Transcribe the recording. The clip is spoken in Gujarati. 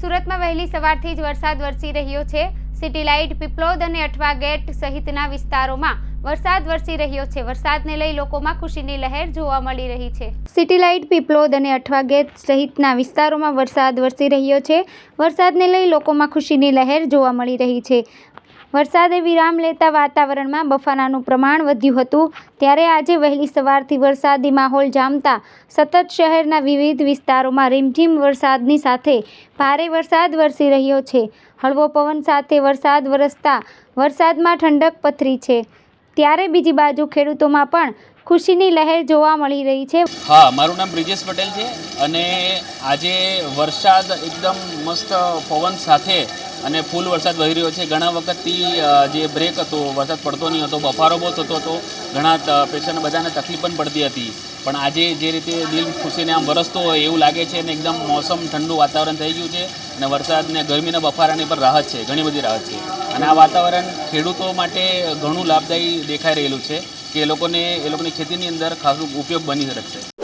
સુરતમાં વહેલી સવારથી જ વરસાદ વરસી રહ્યો છે। સિટી લાઇટ, પીપલોદ અને અઠવા ગેટ સહિતના વિસ્તારોમાં વરસાદ વરસી રહ્યો છે। વરસાદને લઈ લોકોમાં ખુશીની લહેર જોવા મળી રહી છે। સિટી લાઇટ, પીપલોદ અને અઠવા ગેટ સહિતના વિસ્તારોમાં વરસાદ વરસી રહ્યો છે। વરસાદને લઈ લોકોમાં ખુશીની લહેર જોવા મળી રહી છે। વરસાદે વિરામ લેતા વાતાવરણમાં બફારાનું પ્રમાણ વધ્યું હતું, ત્યારે આજે વહેલી સવારથી વરસાદી માહોલ જામતા સતત શહેરના વિવિધ વિસ્તારોમાં રીમઝીમ વરસાદની સાથે ભારે વરસાદ વરસી રહ્યો છે। હળવો પવન સાથે વરસાદ વરસતા વરસાદમાં ઠંડક પથરી છે, ત્યારે બીજી બાજુ ખેડૂતોમાં પણ ખુશીની લહેર જોવા મળી રહી છે। हाँ, मारू नाम ब्रिजेश पटेल है અને આજે વરસાદ એકદમ મસ્ત પવન સાથે અને ફૂલ વરસાદ વહી રહ્યો છે। ઘણા વખતથી જે બ્રેક હતો, વરસાદ પડતો નહીં હતો, બફારો બહુ થતો હતો, ઘણા પેશન્ટ બધાને તકલીફ પણ પડતી હતી, પણ આજે જે રીતે દિલ ખુશીને આમ વરસતો હોય એવું લાગે છે અને એકદમ મોસમ ઠંડુ વાતાવરણ થઈ ગયું છે અને વરસાદને ગરમીના બફારાની પર રાહત છે, ઘણી બધી રાહત છે અને આ વાતાવરણ ખેડૂતો માટે ઘણું લાભદાયી દેખાઈ રહેલું છે કે એ લોકોની ખેતીની અંદર ખાસ ઉપયોગ બની શકશે।